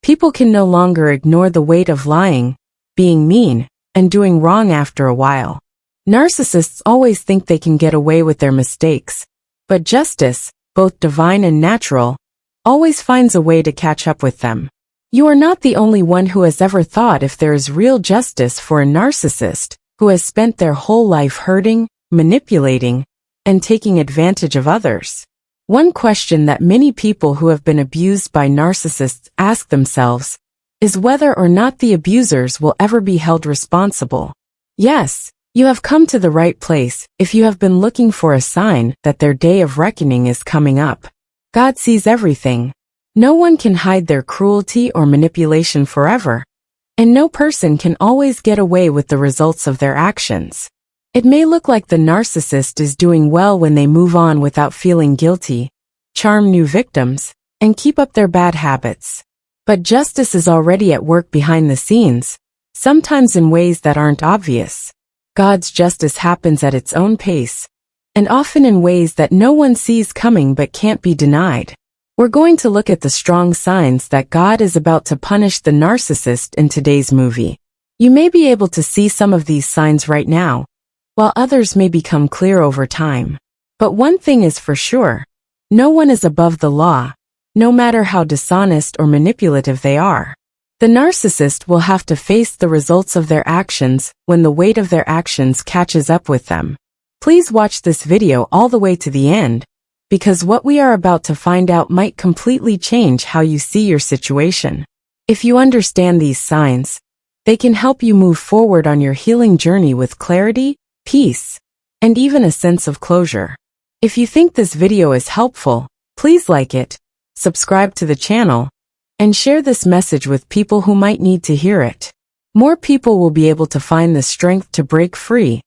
People can no longer ignore the weight of lying, being mean, and doing wrong after a while. Narcissists always think they can get away with their mistakes, but justice, both divine and natural, always finds a way to catch up with them. You are not the only one who has ever thought if there is real justice for a narcissist who has spent their whole life hurting, manipulating, and taking advantage of others. One question that many people who have been abused by narcissists ask themselves is whether or not the abusers will ever be held responsible. Yes, you have come to the right place if you have been looking for a sign that their day of reckoning is coming up. God sees everything. No one can hide their cruelty or manipulation forever, and no person can always get away with the results of their actions. It may look like the narcissist is doing well when they move on without feeling guilty, charm new victims, and keep up their bad habits. But justice is already at work behind the scenes, sometimes in ways that aren't obvious. God's justice happens at its own pace, and often in ways that no one sees coming but can't be denied. We're going to look at the strong signs that God is about to punish the narcissist in today's movie. You may be able to see some of these signs right now, while others may become clear over time. But one thing is for sure, no one is above the law, no matter how dishonest or manipulative they are. The narcissist will have to face the results of their actions when the weight of their actions catches up with them. Please watch this video all the way to the end, because what we are about to find out might completely change how you see your situation. If you understand these signs, they can help you move forward on your healing journey with clarity, peace, and even a sense of closure. If you think this video is helpful, please like it, subscribe to the channel, and share this message with people who might need to hear it. More people will be able to find the strength to break free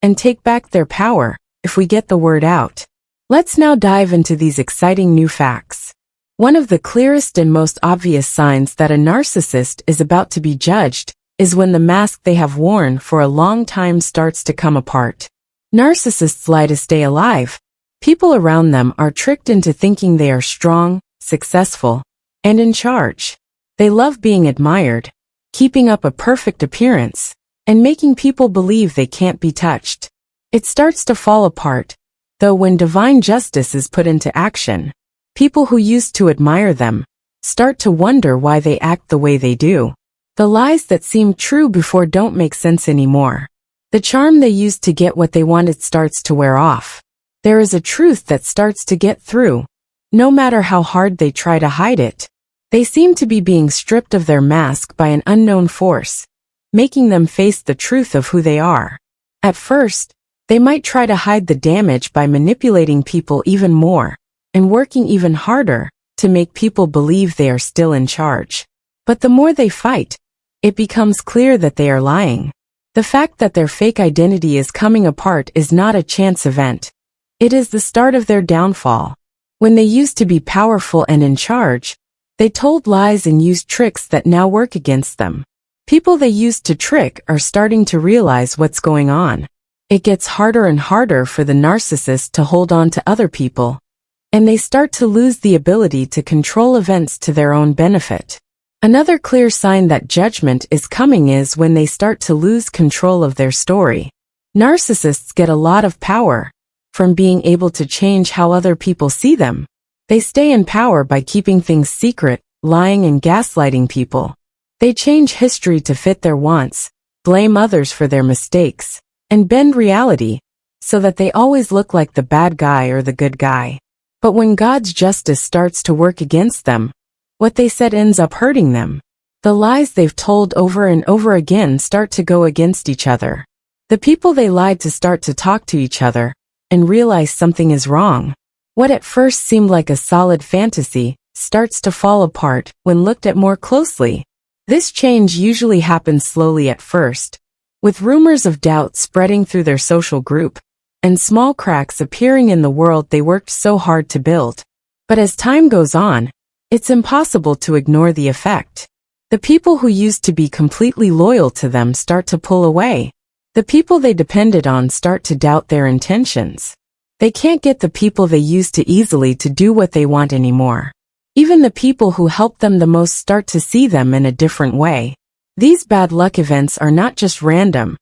and take back their power if we get the word out. Let's now dive into these exciting new facts. One of the clearest and most obvious signs that a narcissist is about to be judged is when the mask they have worn for a long time starts to come apart. Narcissists lie to stay alive. People around them are tricked into thinking they are strong, successful, and in charge. They love being admired, keeping up a perfect appearance, and making people believe they can't be touched. It starts to fall apart, though, when divine justice is put into action. People who used to admire them start to wonder why they act the way they do. The lies that seemed true before don't make sense anymore. The charm they used to get what they wanted starts to wear off. There is a truth that starts to get through, no matter how hard they try to hide it. They seem to be being stripped of their mask by an unknown force, making them face the truth of who they are. At first, they might try to hide the damage by manipulating people even more and working even harder to make people believe they are still in charge. But the more they fight, it becomes clear that they are lying. The fact that their fake identity is coming apart is not a chance event. It is the start of their downfall. When they used to be powerful and in charge, they told lies and used tricks that now work against them. People they used to trick are starting to realize what's going on. It gets harder and harder for the narcissist to hold on to other people, and they start to lose the ability to control events to their own benefit. Another clear sign that judgment is coming is when they start to lose control of their story. Narcissists get a lot of power from being able to change how other people see them. They stay in power by keeping things secret, lying and gaslighting people. They change history to fit their wants, blame others for their mistakes, and bend reality so that they always look like the bad guy or the good guy. But when God's justice starts to work against them, what they said ends up hurting them. The lies they've told over and over again start to go against each other. The people they lied to start to talk to each other and realize something is wrong. What at first seemed like a solid fantasy starts to fall apart when looked at more closely. This change usually happens slowly at first, with rumors of doubt spreading through their social group and small cracks appearing in the world they worked so hard to build. But as time goes on, it's impossible to ignore the effect. The people who used to be completely loyal to them start to pull away. The people they depended on start to doubt their intentions. They can't get the people they used to easily to do what they want anymore. Even the people who help them the most start to see them in a different way. These bad luck events are not just random.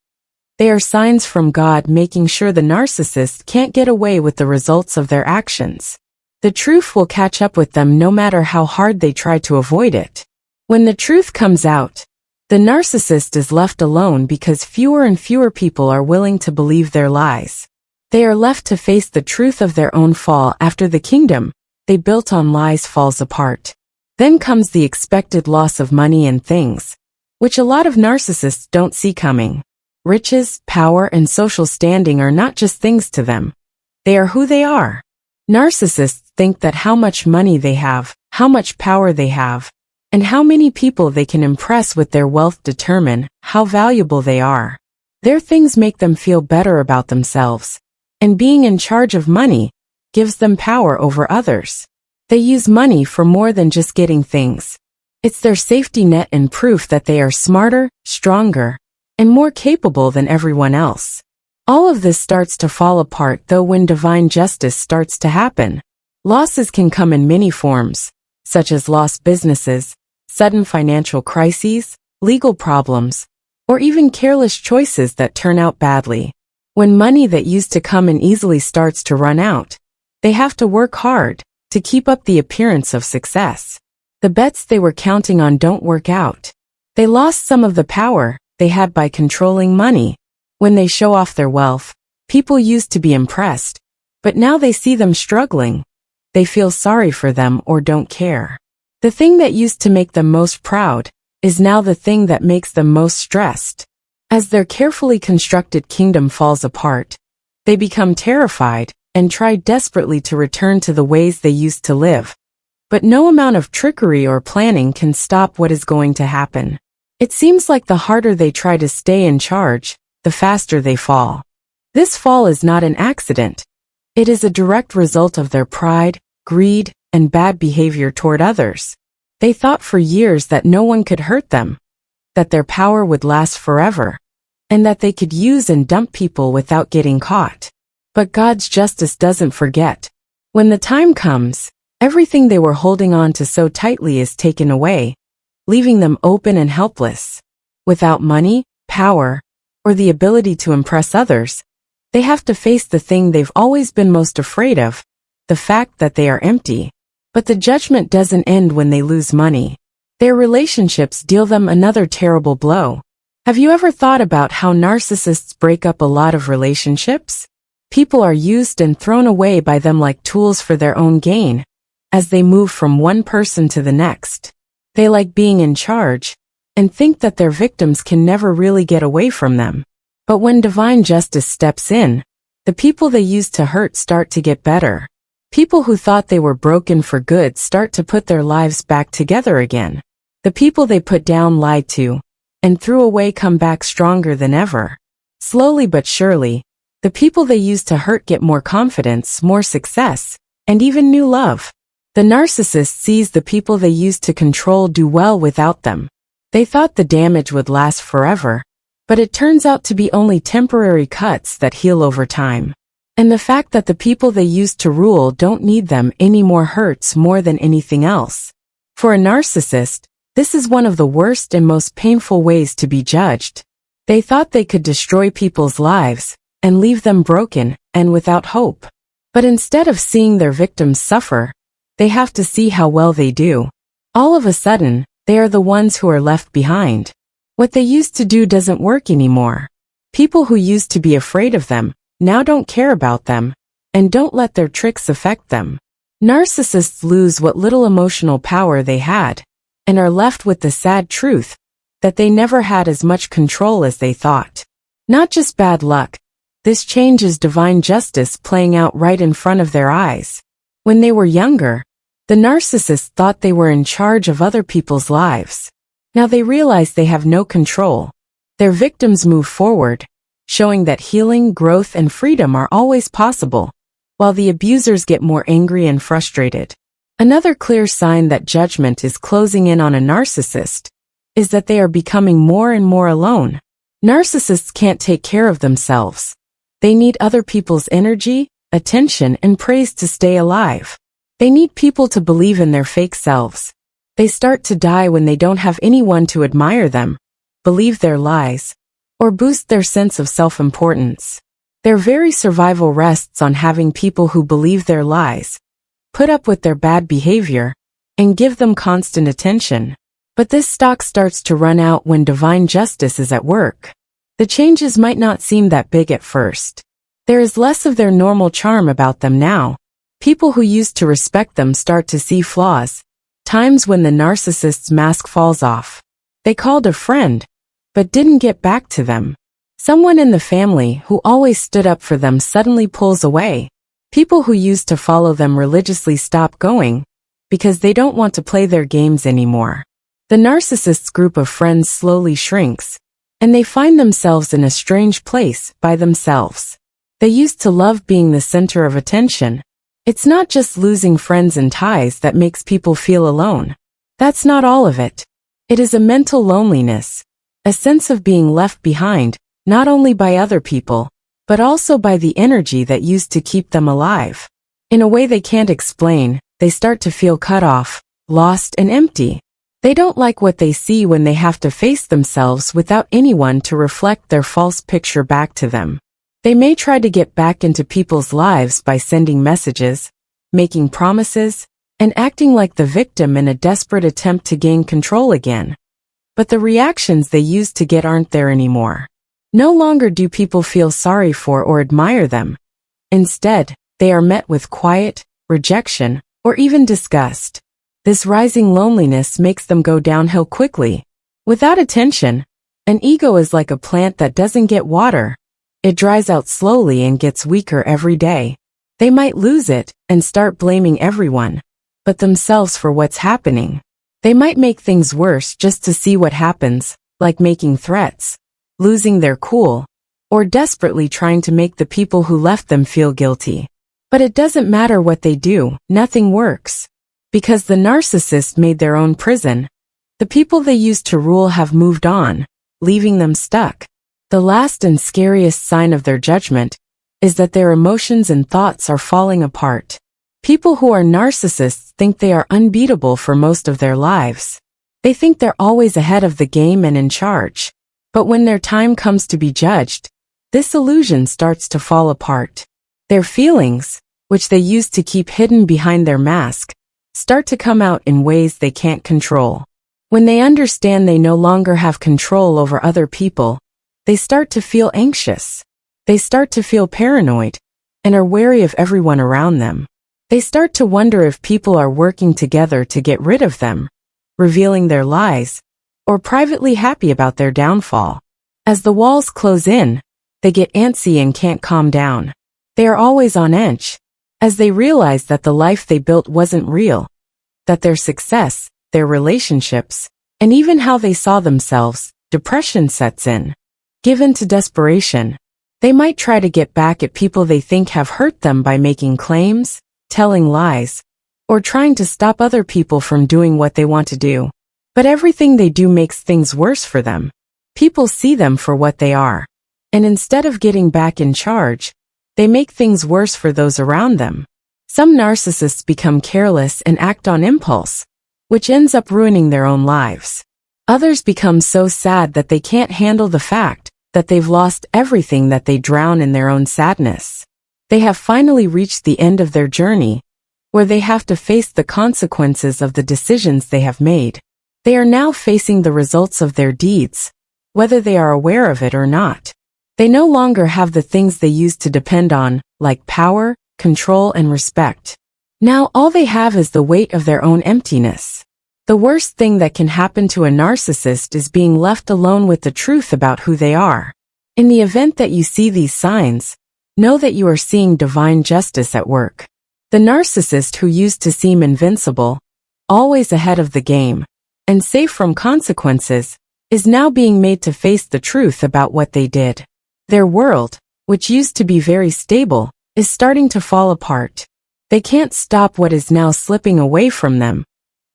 They are signs from God making sure the narcissist can't get away with the results of their actions. The truth will catch up with them no matter how hard they try to avoid it. When the truth comes out, the narcissist is left alone because fewer and fewer people are willing to believe their lies. They are left to face the truth of their own fall after the kingdom they built on lies falls apart. Then comes the expected loss of money and things, which a lot of narcissists don't see coming. Riches, power, and social standing are not just things to them. They are who they are. Narcissists think that how much money they have, how much power they have, and how many people they can impress with their wealth determine how valuable they are. Their things make them feel better about themselves, and being in charge of money gives them power over others. They use money for more than just getting things. It's their safety net and proof that they are smarter, stronger, and more capable than everyone else. All of this starts to fall apart though when divine justice starts to happen. Losses can come in many forms, such as lost businesses, sudden financial crises, legal problems, or even careless choices that turn out badly. When money that used to come in easily starts to run out, they have to work hard to keep up the appearance of success. The bets they were counting on don't work out. They lost some of the power they had by controlling money. When they show off their wealth, people used to be impressed, but now they see them struggling. They feel sorry for them or don't care. The thing that used to make them most proud is now the thing that makes them most stressed. As their carefully constructed kingdom falls apart, they become terrified and try desperately to return to the ways they used to live. But no amount of trickery or planning can stop what is going to happen. It seems like the harder they try to stay in charge, the faster they fall. This fall is not an accident. It is a direct result of their pride, greed, and bad behavior toward others. They thought for years that no one could hurt them, that their power would last forever, and that they could use and dump people without getting caught. But God's justice doesn't forget. When the time comes, everything they were holding on to so tightly is taken away, leaving them open and helpless. Without money, power, or the ability to impress others, they have to face the thing they've always been most afraid of, the fact that they are empty. But the judgment doesn't end when they lose money. Their relationships deal them another terrible blow. Have you ever thought about how narcissists break up a lot of relationships? People are used and thrown away by them like tools for their own gain, as they move from one person to the next. They like being in charge, and think that their victims can never really get away from them. But when divine justice steps in, the people they used to hurt start to get better. People who thought they were broken for good start to put their lives back together again. The people they put down, lied to, and threw away come back stronger than ever. Slowly but surely, the people they used to hurt get more confidence, more success, and even new love. The narcissist sees the people they used to control do well without them. They thought the damage would last forever, but it turns out to be only temporary cuts that heal over time. And the fact that the people they used to rule don't need them anymore hurts more than anything else. For a narcissist, this is one of the worst and most painful ways to be judged. They thought they could destroy people's lives and leave them broken and without hope. But instead of seeing their victims suffer, they have to see how well they do. All of a sudden, they are the ones who are left behind. What they used to do doesn't work anymore. People who used to be afraid of them now don't care about them, and don't let their tricks affect them. Narcissists lose what little emotional power they had, and are left with the sad truth that they never had as much control as they thought. Not just bad luck, this change is divine justice playing out right in front of their eyes. When they were younger, the narcissists thought they were in charge of other people's lives. Now they realize they have no control. Their victims move forward, showing that healing, growth, and freedom are always possible, while the abusers get more angry and frustrated. Another clear sign that judgment is closing in on a narcissist is that they are becoming more and more alone. Narcissists can't take care of themselves. They need other people's energy, attention, and praise to stay alive. They need people to believe in their fake selves. They start to die when they don't have anyone to admire them, believe their lies, or boost their sense of self-importance. Their very survival rests on having people who believe their lies, put up with their bad behavior, and give them constant attention. But this stock starts to run out when divine justice is at work. The changes might not seem that big at first. There is less of their normal charm about them now. People who used to respect them start to see flaws, times when the narcissist's mask falls off. They called a friend, but didn't get back to them. Someone in the family who always stood up for them suddenly pulls away. People who used to follow them religiously stop going, because they don't want to play their games anymore. The narcissist's group of friends slowly shrinks, and they find themselves in a strange place by themselves. They used to love being the center of attention. It's not just losing friends and ties that makes people feel alone. That's not all of it. It is a mental loneliness, a sense of being left behind, not only by other people, but also by the energy that used to keep them alive. In a way they can't explain, they start to feel cut off, lost and empty. They don't like what they see when they have to face themselves without anyone to reflect their false picture back to them. They may try to get back into people's lives by sending messages, making promises, and acting like the victim in a desperate attempt to gain control again. But the reactions they used to get aren't there anymore. No longer do people feel sorry for or admire them. Instead, they are met with quiet, rejection, or even disgust. This rising loneliness makes them go downhill quickly. Without attention, an ego is like a plant that doesn't get water. It dries out slowly and gets weaker every day. They might lose it and start blaming everyone, but themselves for what's happening. They might make things worse just to see what happens, like making threats, losing their cool, or desperately trying to make the people who left them feel guilty. But it doesn't matter what they do, nothing works. Because the narcissist made their own prison, the people they used to rule have moved on, leaving them stuck. The last and scariest sign of their judgment is that their emotions and thoughts are falling apart. People who are narcissists think they are unbeatable for most of their lives. They think they're always ahead of the game and in charge. But when their time comes to be judged, this illusion starts to fall apart. Their feelings, which they used to keep hidden behind their mask, start to come out in ways they can't control. When they understand they no longer have control over other people, they start to feel anxious. They start to feel paranoid, and are wary of everyone around them. They start to wonder if people are working together to get rid of them, revealing their lies, or privately happy about their downfall. As the walls close in, they get antsy and can't calm down. They are always on edge, as they realize that the life they built wasn't real, that their success, their relationships, and even how they saw themselves, depression sets in. Given to desperation, they might try to get back at people they think have hurt them by making claims, telling lies, or trying to stop other people from doing what they want to do. But everything they do makes things worse for them. People see them for what they are, and instead of getting back in charge, they make things worse for those around them. Some narcissists become careless and act on impulse, which ends up ruining their own lives. Others become so sad that they can't handle the fact that they've lost everything, that they drown in their own sadness. They have finally reached the end of their journey, where they have to face the consequences of the decisions they have made. They are now facing the results of their deeds, whether they are aware of it or not. They no longer have the things they used to depend on, like power, control, and respect. Now all they have is the weight of their own emptiness. The worst thing that can happen to a narcissist is being left alone with the truth about who they are. In the event that you see these signs, know that you are seeing divine justice at work. The narcissist who used to seem invincible, always ahead of the game, and safe from consequences, is now being made to face the truth about what they did. Their world, which used to be very stable, is starting to fall apart. They can't stop what is now slipping away from them,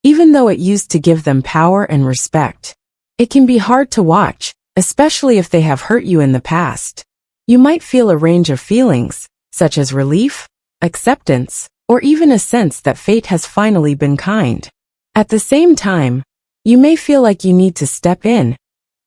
even though it used to give them power and respect. It can be hard to watch, especially if they have hurt you in the past. You might feel a range of feelings, such as relief, acceptance, or even a sense that fate has finally been kind. At the same time, you may feel like you need to step in,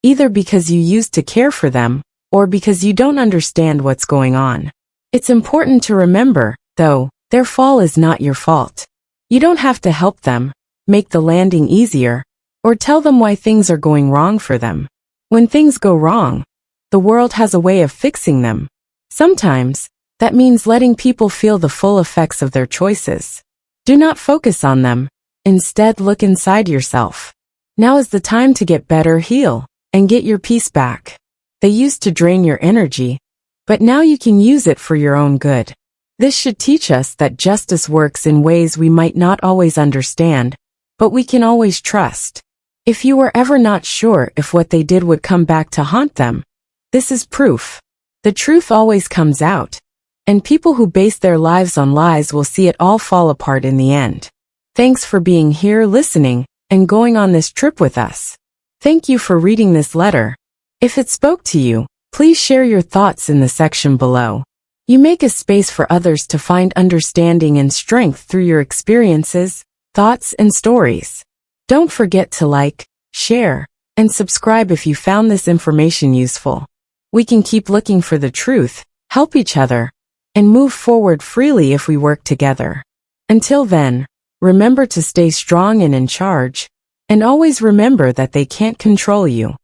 either because you used to care for them, or because you don't understand what's going on. It's important to remember, though, their fall is not your fault. You don't have to help them, make the landing easier, or tell them why things are going wrong for them. When things go wrong, the world has a way of fixing them. Sometimes, that means letting people feel the full effects of their choices. Do not focus on them. Instead, look inside yourself. Now is the time to get better, heal, and get your peace back. They used to drain your energy, but now you can use it for your own good. This should teach us that justice works in ways we might not always understand, but we can always trust. If you were ever not sure if what they did would come back to haunt them, this is proof. The truth always comes out, and people who base their lives on lies will see it all fall apart in the end. Thanks for being here, listening, and going on this trip with us. Thank you for reading this letter. If it spoke to you, please share your thoughts in the section below. You make a space for others to find understanding and strength through your experiences, thoughts, and stories. Don't forget to like, share, and subscribe if you found this information useful. We can keep looking for the truth, help each other, and move forward freely if we work together. Until then, remember to stay strong and in charge, and always remember that they can't control you.